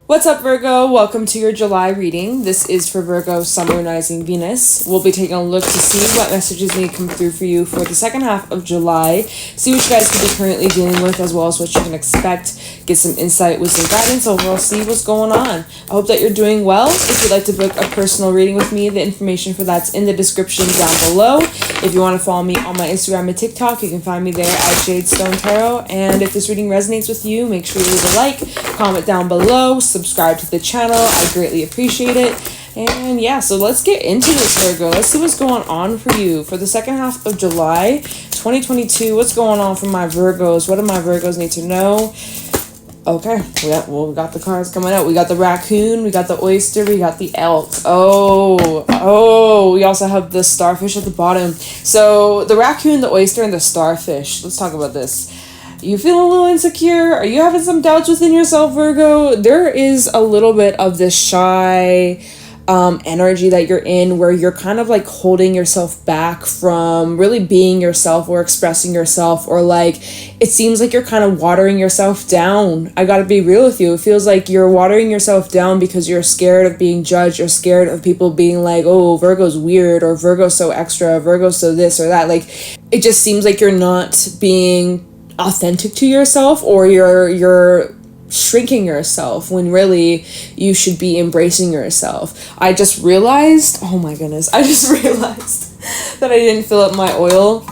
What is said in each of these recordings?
What's up, Virgo? Welcome to your July reading. This is for Virgo, Sun, Moon, Rising, Venus. We'll be taking a look to see what messages may come through for you for the second half of July. See what you guys could be currently dealing with, as well as what you can expect. Get some insight with some guidance. Overall, see what's going on. I hope that you're doing well. If you'd like to book a personal reading with me, the information for that's in the description down below. If you want to follow me on my Instagram and TikTok, you can find me there at JadeStoneTarot. And if this reading resonates with you, make sure you leave a like, comment down below, subscribe to the channel. I greatly appreciate it. And yeah, so let's get into this, Virgo. Let's see what's going on for you for the second half of July 2022. What's going on for my Virgos? What do my Virgos need to know? Okay, yeah, well, we got the cards coming out. We got the raccoon, we got the oyster, we got the elk. Oh, we also have the starfish at the bottom. So the raccoon, the oyster, and the starfish. Let's talk about this. You feel a little insecure? Are you having some doubts within yourself, Virgo? There is a little bit of this shy energy that you're in, where you're kind of like holding yourself back from really being yourself or expressing yourself, or like it seems like you're kind of watering yourself down. I gotta be real with you. It feels like you're watering yourself down because you're scared of being judged. You're scared of people being like, oh, Virgo's weird, or Virgo's so extra, Virgo's so this or that. Like, it just seems like you're not being authentic to yourself, or you're shrinking yourself when really you should be embracing yourself. I just realized, oh my goodness, I just realized that I didn't fill up my oil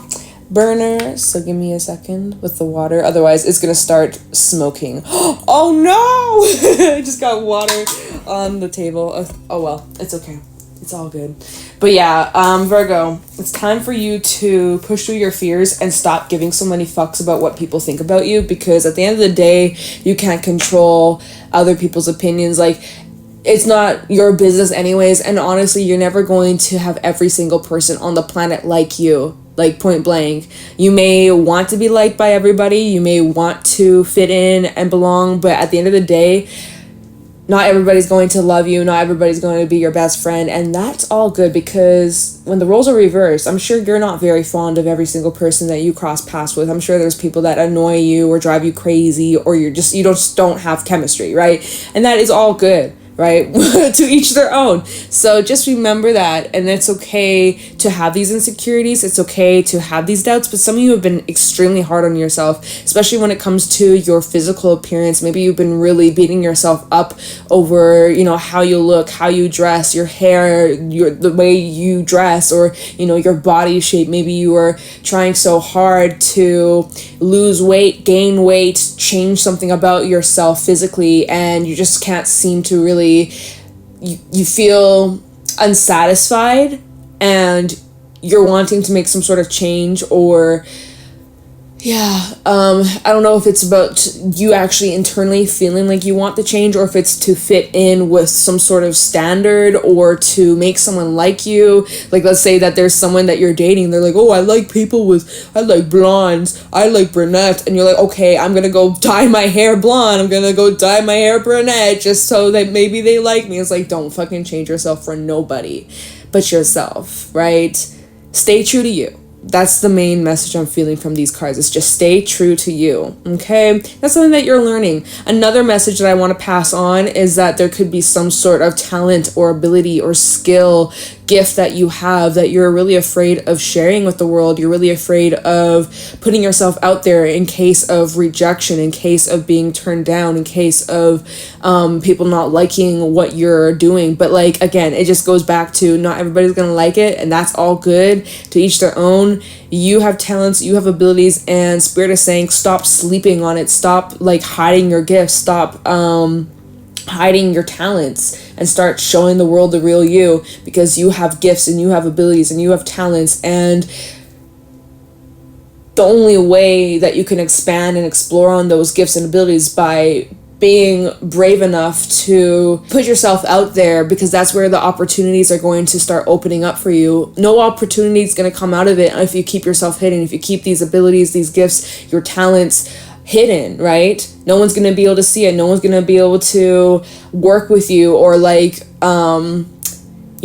burner, so give me a second with the water, otherwise it's gonna start smoking. Oh no! I just got water on the table. Oh well, it's okay, it's all good. But yeah, Virgo, it's time for you to push through your fears and stop giving so many fucks about what people think about you, because at the end of the day, you can't control other people's opinions. Like, it's not your business anyways, and honestly, you're never going to have every single person on the planet like you. Like, point blank. You may want to be liked by everybody, you may want to fit in and belong, but at the end of the day, not everybody's going to love you. Not everybody's going to be your best friend. And that's all good, because when the roles are reversed, I'm sure you're not very fond of every single person that you cross paths with. I'm sure there's people that annoy you or drive you crazy, or you just don't have chemistry, right? And that is all good, right? To each their own. So just remember that, and it's okay to have these insecurities. It's okay to have these doubts, but some of you have been extremely hard on yourself, especially when it comes to your physical appearance. Maybe you've been really beating yourself up over, how you look, how you dress, your hair, the way you dress, or, your body shape. Maybe you are trying so hard to lose weight, gain weight, change something about yourself physically, and you just can't seem to really you feel unsatisfied, and you're wanting to make some sort of change, or I don't know if it's about you actually internally feeling like you want the change, or if it's to fit in with some sort of standard, or to make someone like you. Like, let's say that there's someone that you're dating, they're like, oh, I like blondes, I like brunettes, and you're like, okay, I'm gonna go dye my hair blonde, I'm gonna go dye my hair brunette, just so that maybe they like me. It's like, don't fucking change yourself for nobody but yourself, right? Stay true to you. That's the main message I'm feeling from these cards. Is just stay true to you, okay? That's something that you're learning. Another message that I want to pass on is that there could be some sort of talent or ability or skill, gift that you have that you're really afraid of sharing with the world. You're really afraid of putting yourself out there in case of rejection, in case of being turned down, in case of people not liking what you're doing. But like, again, it just goes back to not everybody's gonna like it, and that's all good. To each their own. You have talents, you have abilities, and Spirit is saying stop sleeping on it. Stop like hiding your gifts. Stop hiding your talents, and start showing the world the real you, because you have gifts and you have abilities and you have talents, and the only way that you can expand and explore on those gifts and abilities by being brave enough to put yourself out there, because that's where the opportunities are going to start opening up for you. No opportunity is going to come out of it if you keep yourself hidden, if you keep these abilities, these gifts, your talents hidden, right? No one's going to be able to see it. No one's going to be able to work with you, or like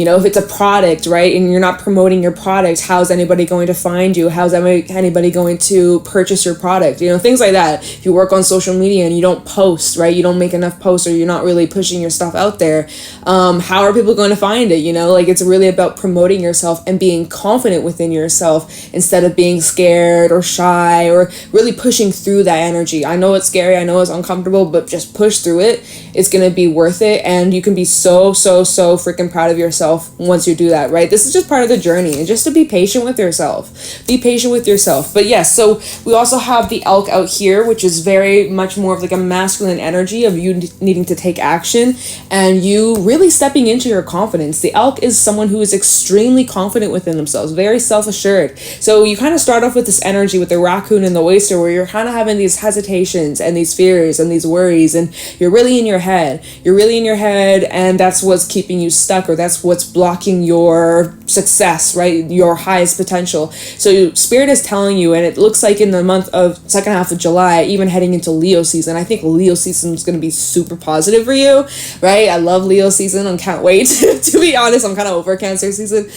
You know, if it's a product, right, and you're not promoting your product, how's anybody going to find you? How's anybody going to purchase your product? You know, things like that. If you work on social media and you don't post, right, you don't make enough posts, or you're not really pushing your stuff out there, how are people going to find it? You know, like, it's really about promoting yourself and being confident within yourself instead of being scared or shy, or really pushing through that energy. I know it's scary, I know it's uncomfortable, but just push through it. It's going to be worth it, and you can be so freaking proud of yourself once you do that, right? This is just part of the journey, and just to be patient with yourself. Be patient with yourself. But yes, so we also have the elk out here, which is very much more of like a masculine energy of you needing to take action and you really stepping into your confidence. The elk is someone who is extremely confident within themselves, very self-assured. So you kind of start off with this energy with the raccoon and the oyster, where you're kind of having these hesitations and these fears and these worries, and you're really in your head. You're really in your head, and that's what's keeping you stuck, or that's what's blocking your success, right? Your highest potential. So Spirit is telling you, and it looks like in the month of second half of July, even heading into Leo season, I think Leo season is going to be super positive for you, right? I love Leo season. I can't wait. To be honest, I'm kind of over Cancer season.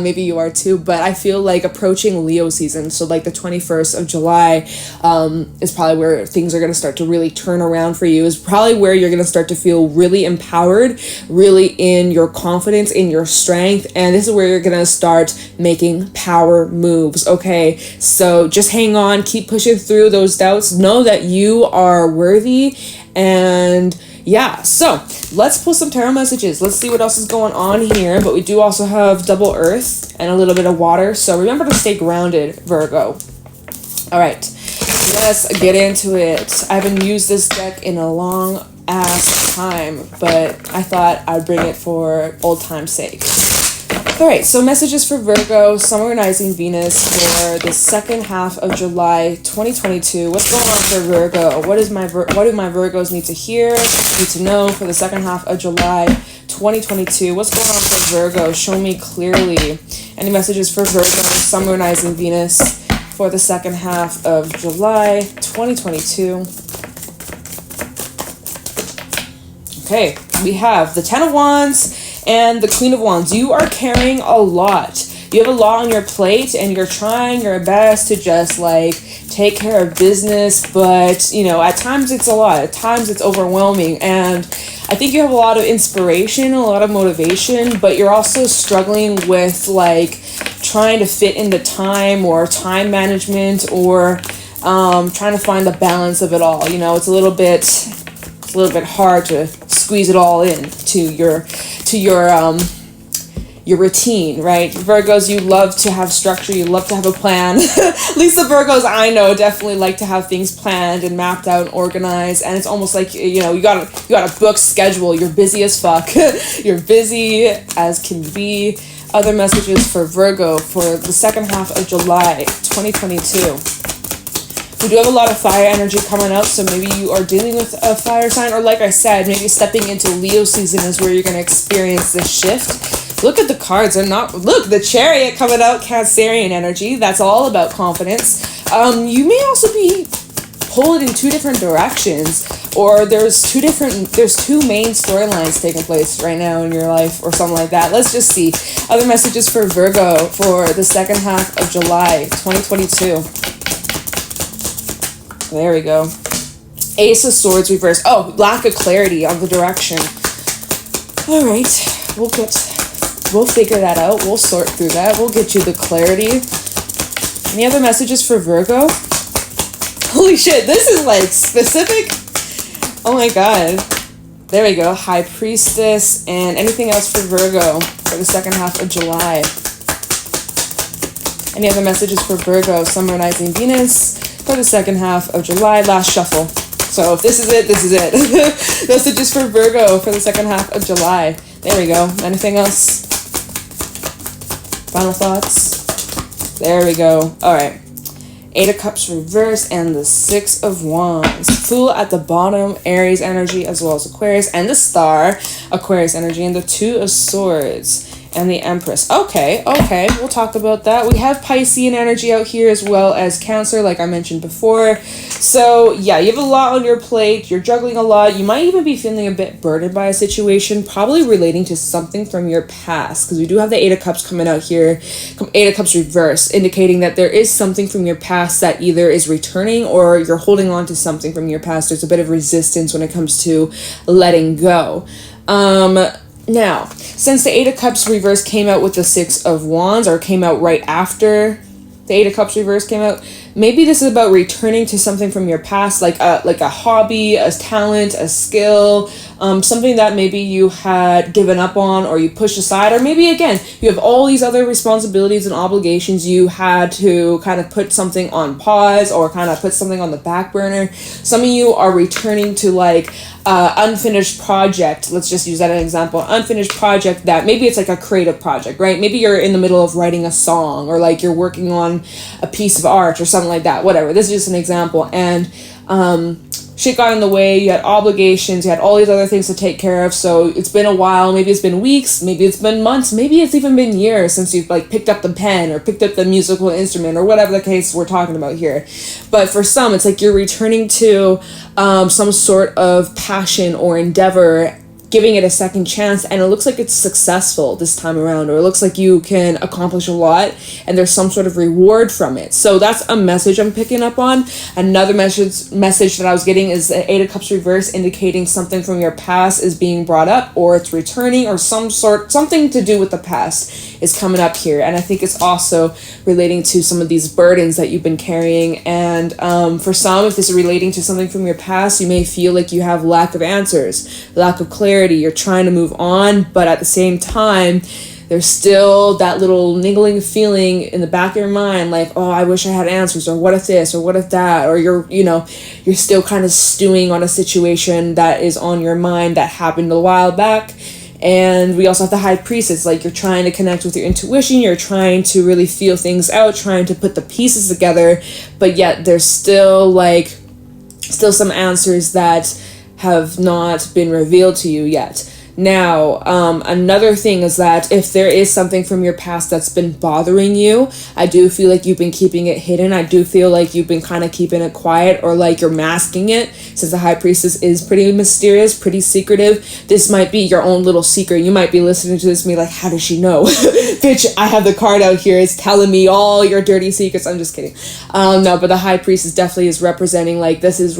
Maybe you are too, but I feel like approaching Leo season, so like the 21st of July, is probably where things are going to start to really turn around for you. Is probably where you're going to start to feel really empowered, really in your confidence, in your strength, and this is where you're going to start making power moves, okay? So just hang on, keep pushing through those doubts, know that you are worthy, and yeah, so let's pull some tarot messages. Let's see what else is going on here, but we do also have double earth and a little bit of water, so remember to stay grounded, Virgo. All right, let's get into it. I haven't used this deck in a long ass time, but I thought I'd bring it for old time's sake. All right, so messages for Virgo, Sun Rising Venus for the second half of July 2022. What's going on for Virgo? What do my Virgos need to hear, need to know for the second half of July 2022? What's going on for Virgo? Show me clearly. Any messages for Virgo, Sun Rising Venus for the second half of July 2022? Okay, we have the Ten of Wands and the Queen of Wands. You are carrying a lot. You have a lot on your plate, and you're trying your best to just like take care of business, but you know, at times it's a lot, at times it's overwhelming, and I think you have a lot of inspiration, a lot of motivation, but you're also struggling with like trying to fit in the time, or time management, or trying to find the balance of it all. You know, it's a little bit hard to squeeze it all in to your routine, right? Virgos, you love to have structure, you love to have a plan. At least the Virgos I know definitely like to have things planned and mapped out and organized, and it's almost like, you know, you got a book schedule. You're busy as fuck. You're busy as can be. Other messages for Virgo for the second half of July 2022. We do have a lot of fire energy coming up, so maybe you are dealing with a fire sign, or like I said, maybe stepping into Leo season is where you're going to experience this shift. Look at the cards. Look, the Chariot coming out, Cancerian energy. That's all about confidence. You may also be pulled in two different directions, or there's two main storylines taking place right now in your life, or something like that. Let's just see. Other messages for Virgo for the second half of July 2022. There we go. Ace of Swords reversed. Oh, lack of clarity on the direction. All right, we'll figure that out. We'll sort through that. We'll get you the clarity. Any other messages for Virgo? Holy shit, this is like specific. Oh my god. There we go. High Priestess. And anything else for Virgo for the second half of July? Any other messages for Virgo, Sun Rising Venus for the second half of July? Last shuffle. So if this is it, this is it. Messages for Virgo for the second half of July. There we go. Anything else? Final thoughts? There we go. All right. Eight of Cups reversed and the Six of Wands. Fool at the bottom, Aries energy, as well as Aquarius, and the Star, Aquarius energy, and the Two of Swords. and the Empress. Okay, we'll talk about that. We have Piscean energy out here as well as Cancer, like I mentioned before. So yeah, you have a lot on your plate. You're juggling a lot. You might even be feeling a bit burdened by a situation, probably relating to something from your past, because we do have the Eight of Cups coming out here. Eight of Cups reverse, indicating that there is something from your past that either is returning or you're holding on to something from your past. There's a bit of resistance when it comes to letting go. Now, since the Eight of Cups reverse came out with the Six of Wands, or came out right after the Eight of Cups reverse came out, maybe this is about returning to something from your past, like a hobby, a talent, a skill, something that maybe you had given up on or you pushed aside, or maybe again you have all these other responsibilities and obligations. You had to kind of put something on pause or kind of put something on the back burner. Some of you are returning to like unfinished project. Let's just use that as an example. Unfinished project that maybe it's like a creative project, right? Maybe you're in the middle of writing a song, or like you're working on a piece of art or something like that, whatever. This is just an example. And shit got in the way. You had obligations, you had all these other things to take care of. So it's been a while. Maybe it's been weeks, maybe it's been months, maybe it's even been years since you've like picked up the pen or picked up the musical instrument or whatever the case we're talking about here. But for some, it's like you're returning to some sort of passion or endeavor, giving it a second chance, and it looks like it's successful this time around, or it looks like you can accomplish a lot and there's some sort of reward from it. So that's a message I'm picking up on. Another message that I was getting is the Eight of Cups reverse, indicating something from your past is being brought up, or it's returning, or something to do with the past is coming up here. And I think it's also relating to some of these burdens that you've been carrying. And for some, if this is relating to something from your past, you may feel like you have lack of answers, lack of clarity. You're trying to move on, but at the same time, there's still that little niggling feeling in the back of your mind, like, oh, I wish I had answers, or what if this, or what if that, or you're still kind of stewing on a situation that is on your mind that happened a while back. And we also have the High Priestess, like you're trying to connect with your intuition, you're trying to really feel things out, trying to put the pieces together, but yet there's still some answers that have not been revealed to you yet. Now, another thing is that if there is something from your past that's been bothering you, I do feel like you've been keeping it hidden. I do feel like you've been kind of keeping it quiet, or like you're masking it, since the High Priestess is pretty mysterious, pretty secretive. This might be your own little secret. You might be listening to this and be like, how does she know? Bitch, I have the card out here. It's telling me all your dirty secrets. I'm just kidding. No, but the High Priestess definitely is representing, like, this is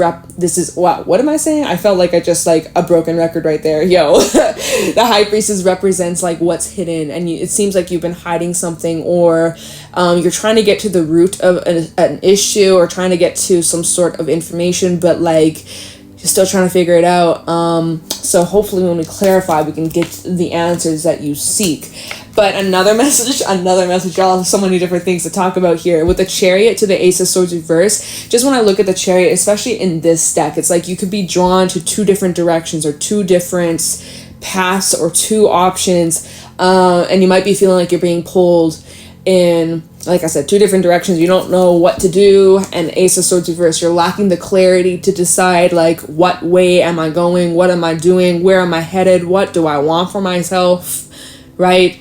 wow, what am I saying? I felt like I just, like, a broken record right there. Yo. The High Priestess represents like what's hidden, and it seems like you've been hiding something, or you're trying to get to the root of an issue, or trying to get to some sort of information, but like you're still trying to figure it out. So hopefully when we clarify, we can get the answers that you seek. But another message, y'all have so many different things to talk about here. With the Chariot to the Ace of Swords reverse, just when I look at the Chariot, especially in this deck, it's like you could be drawn to two different directions, or two different paths, or two options, and you might be feeling like you're being pulled in, like I said, two different directions. You don't know what to do. And Ace of Swords reverse, you're lacking the clarity to decide, like, what way am I going, what am I doing, where am I headed, what do I want for myself, right?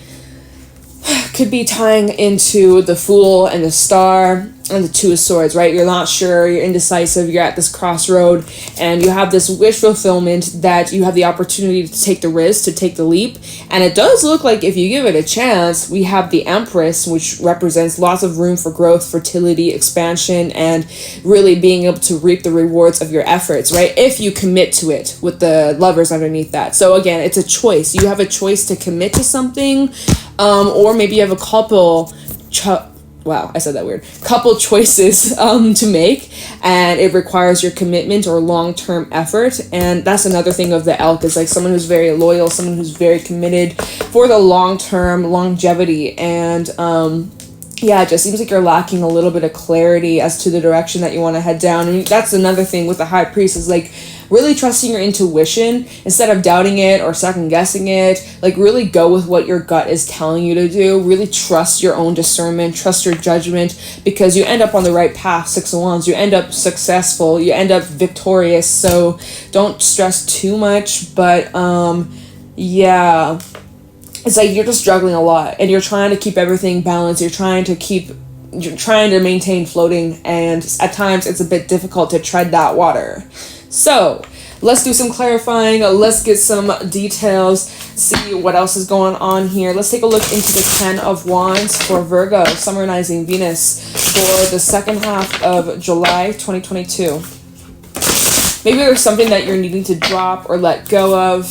Could be tying into the Fool and the Star and the Two of Swords, right? You're not sure, you're indecisive, you're at this crossroad, and you have this wish fulfillment that you have the opportunity to take the risk, to take the leap. And it does look like if you give it a chance, we have the Empress, which represents lots of room for growth, fertility, expansion, and really being able to reap the rewards of your efforts, right? If you commit to it, with the Lovers underneath that. So again, it's a choice. You have a choice to commit to something, or maybe you have a couple couple choices to make, and it requires your commitment or long-term effort. And that's another thing of the Elk, is like someone who's very loyal, someone who's very committed for the long-term longevity. And it just seems like you're lacking a little bit of clarity as to the direction that you want to head down. And that's another thing with the High Priest, is like really trusting your intuition instead of doubting it or second guessing it. Like really go with what your gut is telling you to do. Really trust your own discernment, trust your judgment, because you end up on the right path. Six of Wands, you end up successful, you end up victorious. So don't stress too much, but it's like you're just juggling a lot and you're trying to keep everything balanced. You're trying to maintain floating, and at times it's a bit difficult to tread that water. So let's do some clarifying. Let's get some details, see what else is going on here. Let's take a look into the 10 of Wands for Virgo, summarizing Venus for the second half of July 2022. Maybe there's something that you're needing to drop or let go of,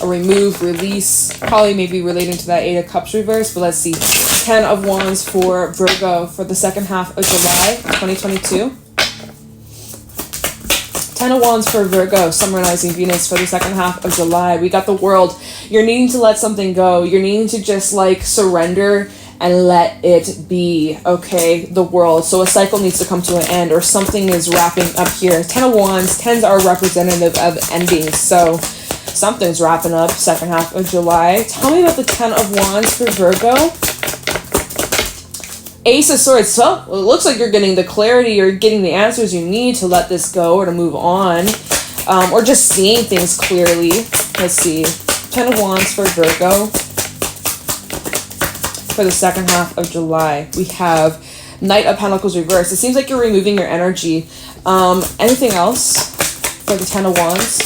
or remove, release, probably maybe relating to that 8 of Cups reverse, but let's see. 10 of Wands for Virgo for the second half of July 2022. 10 of Wands for Virgo, summarizing Venus for the second half of July. We got the World. You're needing to let something go. You're needing to just like surrender and let it be, okay? The World. So a cycle needs to come to an end, or something is wrapping up here. 10 of Wands, 10s are representative of endings. So something's wrapping up second half of July. Tell me about the 10 of Wands for Virgo. Ace of Swords. So it looks like you're getting the clarity, or getting the answers you need to let this go or to move on, or just seeing things clearly. Let's see. 10 of Wands for Virgo for the second half of July. We have Knight of Pentacles reversed. It seems like you're removing your energy. Anything else for the 10 of Wands?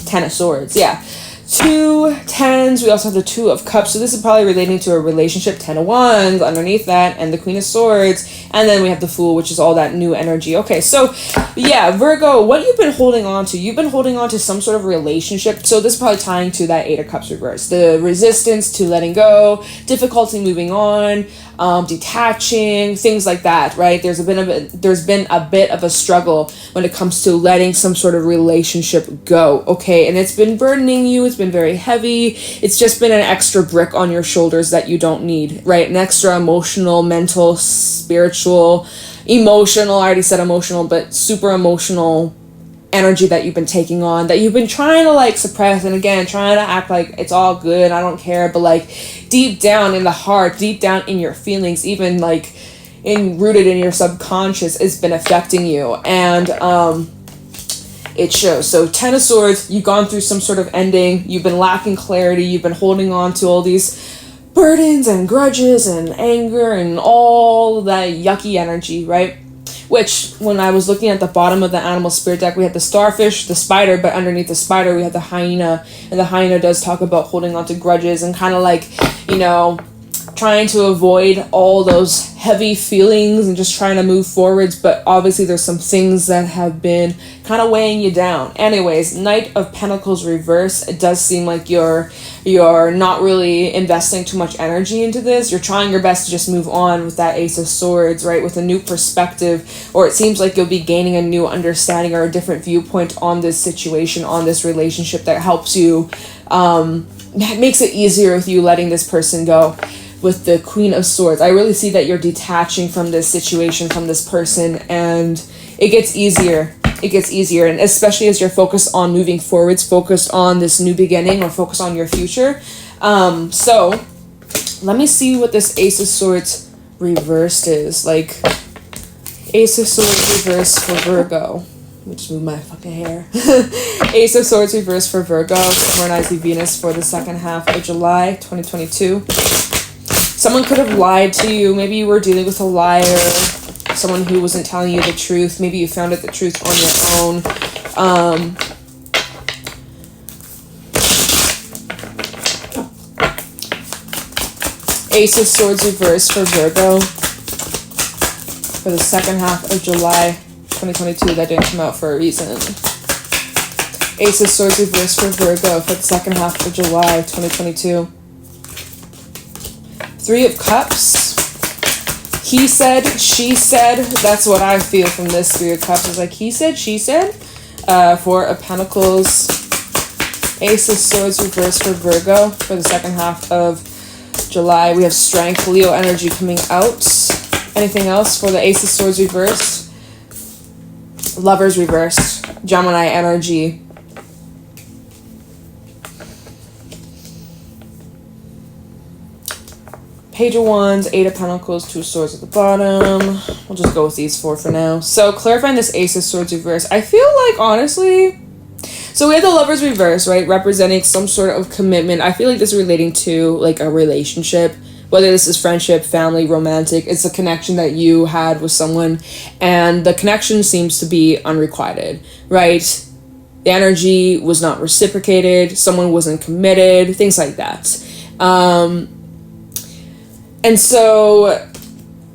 Ten of Swords. Yeah. 2 10s. We also have the 2 of Cups. So this is probably relating to a relationship. 10 of Wands underneath that, and the Queen of Swords. And then we have the Fool, which is all that new energy. Okay, so yeah, Virgo, what you've been holding on to. You've been holding on to some sort of relationship. So this is probably tying to that 8 of Cups reverse. The resistance to letting go, difficulty moving on, detaching, things like that, right? There's been a bit of a struggle when it comes to letting some sort of relationship go, okay? And it's been burdening you. It's been very heavy. It's just been an extra brick on your shoulders that you don't need, right? An extra emotional, mental, spiritual, emotional, I already said emotional, but super emotional energy that you've been taking on, that you've been trying to like suppress, and again trying to act like it's all good, I don't care, but like deep down in the heart, deep down in your feelings, even like rooted in your subconscious, it's been affecting you, and it shows. So 10 of Swords, you've gone through some sort of ending, you've been lacking clarity, you've been holding on to all these burdens and grudges and anger and all that yucky energy, right? Which, when I was looking at the bottom of the animal spirit deck, we had the starfish, the spider, but underneath the spider, we had the hyena. And the hyena does talk about holding on to grudges and kind of like, you know, trying to avoid all those heavy feelings and just trying to move forwards. But obviously there's some things that have been kind of weighing you down. Anyways, Knight of Pentacles reverse. It does seem like you're not really investing too much energy into this. You're trying your best to just move on with that Ace of Swords, right? With a new perspective, or it seems like you'll be gaining a new understanding or a different viewpoint on this situation, on this relationship, that helps you, makes it easier with you letting this person go. With the Queen of Swords, I really see that you're detaching from this situation, from this person, and it gets easier. It gets easier, and especially as you're focused on moving forwards, focused on this new beginning, or focused on your future. So let me see what this Ace of Swords reversed is. Like, Ace of Swords reversed for Virgo. Let me just move my fucking hair. Ace of Swords reversed for Virgo, summarizing Venus for the second half of July 2022. Someone could have lied to you. Maybe you were dealing with a liar, someone who wasn't telling you the truth. Maybe you found out the truth on your own. Ace of Swords reversed for Virgo for the second half of July 2022. That didn't come out for a reason. Ace of Swords reversed for Virgo for the second half of July 2022. 3 of Cups. He said, she said. That's what I feel from this 3 of Cups. It's like he said, she said. 4 of Pentacles. Ace of Swords reversed for Virgo for the second half of July. We have Strength, Leo energy coming out. Anything else for the Ace of Swords reversed? Lovers reversed. Gemini energy. Page of Wands, 8 of Pentacles, 2 of Swords at the bottom. We'll just go with these 4 for now. So clarifying this Ace of Swords reverse. I feel like, honestly, So we have the Lovers reverse, right? Representing some sort of commitment. I feel like this is relating to like a relationship, whether this is friendship, family, romantic. It's a connection that you had with someone, and the connection seems to be unrequited, right? The energy was not reciprocated, someone wasn't committed, things like that. And so,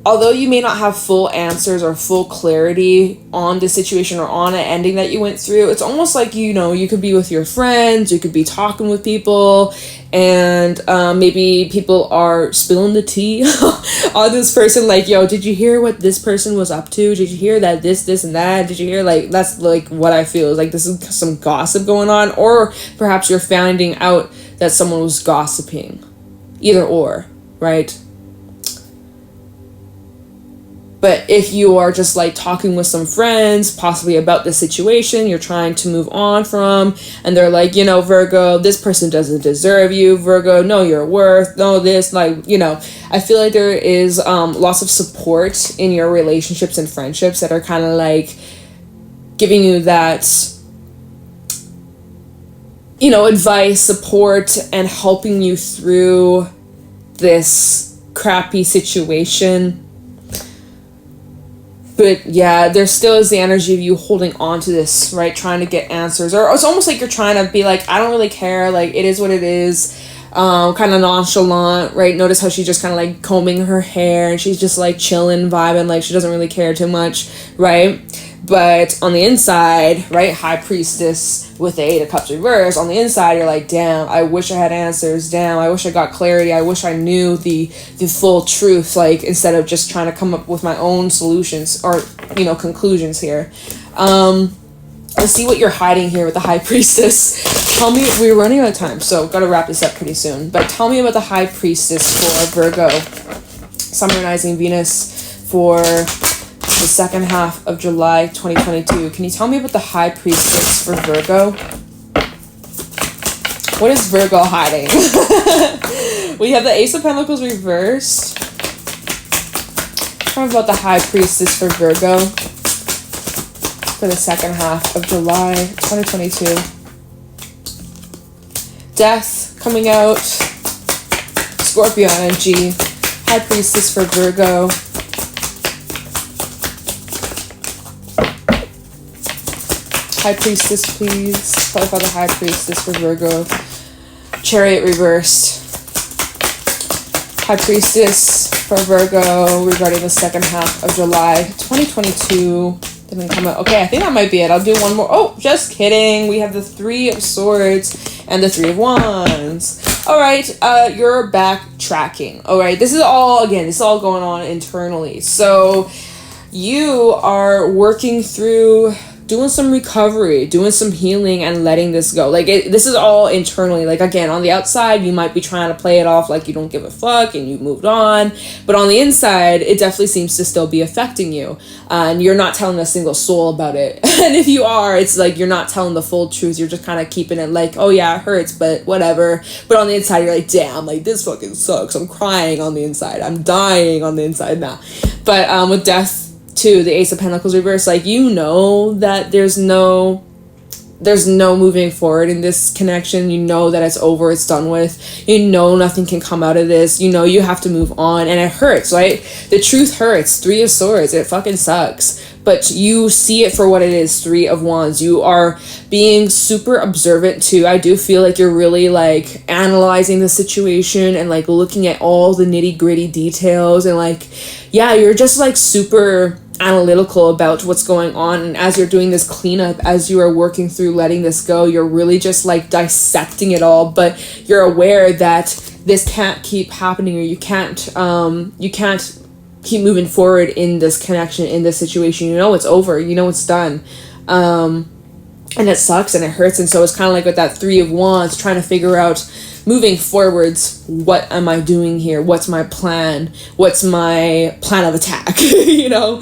although you may not have full answers or full clarity on the situation or on an ending that you went through, it's almost like, you know, you could be with your friends, you could be talking with people, and maybe people are spilling the tea on this person, like, yo, did you hear what this person was up to? Did you hear that this, and that? Did you hear, like, that's, like, what I feel is, like, this is some gossip going on, or perhaps you're finding out that someone was gossiping. Either or, right? But if you are just like talking with some friends, possibly about the situation you're trying to move on from, and they're like, you know, Virgo, this person doesn't deserve you. Virgo, no, you're worth, no, this, like, you know, I feel like there is lots of support in your relationships and friendships that are kind of like giving you that, you know, advice, support, and helping you through this crappy situation. But yeah, there still is the energy of you holding on to this, right? Trying to get answers. Or it's almost like you're trying to be like, I don't really care. Like, it is what it is. Kind of nonchalant, right? Notice how she's just kind of like combing her hair. And she's just like chilling, vibing. Like, she doesn't really care too much, right? But on the inside, right? High Priestess with the 8 of Cups reverse. On the inside, you're like, damn, I wish I had answers. Damn, I wish I got clarity. I wish I knew the full truth. Like, instead of just trying to come up with my own solutions or, you know, conclusions here. Let's see what you're hiding here with the High Priestess. Tell me, we're running out of time, so gotta wrap this up pretty soon. But tell me about the High Priestess for Virgo. Summonizing Venus for the second half of July 2022. Can you tell me about the High Priestess for Virgo? What is Virgo hiding? We have the Ace of Pentacles reversed. Tell me about the High Priestess for Virgo for the second half of July 2022. Death coming out. Scorpio energy. High Priestess for Virgo. High Priestess, please. Clarify the High Priestess for Virgo. Chariot reversed. High Priestess for Virgo regarding the second half of July 2022. Didn't come out. Okay, I think that might be it. I'll do one more. Oh, just kidding. We have the 3 of Swords and the 3 of Wands. All right, you're backtracking. All right, this is all going on internally. So you are working through doing some recovery, doing some healing, and letting this go. Like, this is all internally. Like, again, on the outside, you might be trying to play it off like you don't give a fuck and you moved on. But on the inside, it definitely seems to still be affecting you. And you're not telling a single soul about it. And if you are, it's like you're not telling the full truth. You're just kind of keeping it like, oh yeah, it hurts, but whatever. But on the inside, you're like, damn, like, this fucking sucks. I'm crying on the inside. I'm dying on the inside now. But with Death, to the Ace of Pentacles reverse, like, you know that there's no moving forward in this connection. You know that it's over, it's done with. You know nothing can come out of this. You know you have to move on, and it hurts, right? The truth hurts. 3 of Swords, it fucking sucks. But you see it for what it is. 3 of Wands. You are being super observant too. I do feel like you're really like analyzing the situation and like looking at all the nitty-gritty details, and like, yeah, you're just like super analytical about what's going on. And as you're doing this cleanup, as you are working through letting this go, you're really just like dissecting it all. But you're aware that this can't keep happening, or you can't keep moving forward in this connection, in this situation. You know it's over, you know it's done, and it sucks and it hurts. And so it's kind of like with that 3 of Wands, trying to figure out moving forwards, what am I doing here? What's my plan? What's my plan of attack? You know?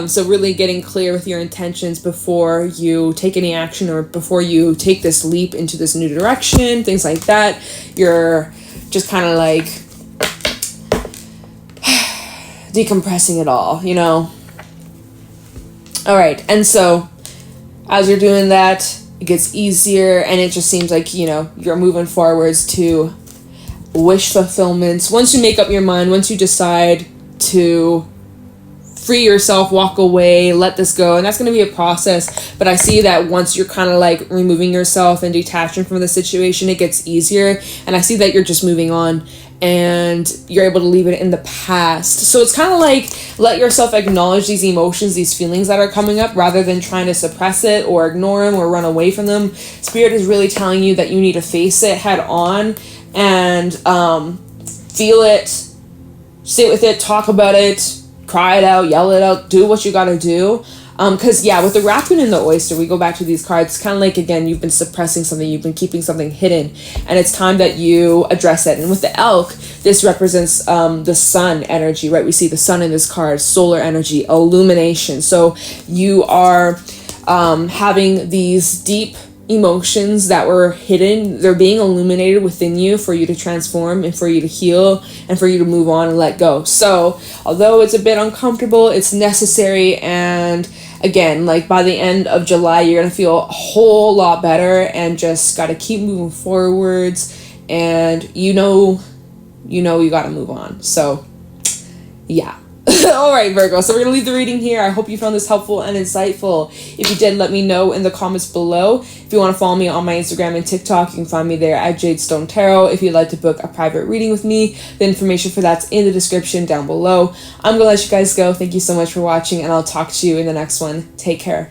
So really getting clear with your intentions before you take any action, or before you take this leap into this new direction, things like that. You're just kind of like decompressing it all, you know? All right. And so as you're doing that, it gets easier, and it just seems like, you know, you're moving forwards to wish fulfillments. Once you make up your mind, once you decide to free yourself, walk away, let this go, and that's going to be a process, but I see that once you're kind of like removing yourself and detaching from the situation, it gets easier, and I see that you're just moving on and you're able to leave it in the past. So it's kind of like, let yourself acknowledge these emotions, these feelings that are coming up, rather than trying to suppress it or ignore them or run away from them. Spirit is really telling you that you need to face it head on and feel it, sit with it, talk about it, cry it out, yell it out, do what you gotta do. Because, yeah, with the raccoon and the oyster, we go back to these cards, it's kind of like, again, you've been suppressing something, you've been keeping something hidden, and it's time that you address it. And with the elk, this represents the sun energy, right? We see the sun in this card, solar energy, illumination. So you are having these deep emotions that were hidden, they're being illuminated within you for you to transform and for you to heal and for you to move on and let go. So although it's a bit uncomfortable, it's necessary, and again, like by the end of July, you're gonna feel a whole lot better, and just gotta keep moving forwards, and you gotta move on. So yeah. All right, Virgo, so we're going to leave the reading here. I hope you found this helpful and insightful. If you did, let me know in the comments below. If you want to follow me on my Instagram and TikTok, you can find me there at JadeStoneTarot. If you'd like to book a private reading with me, the information for that's in the description down below. I'm going to let you guys go. Thank you so much for watching, and I'll talk to you in the next one. Take care.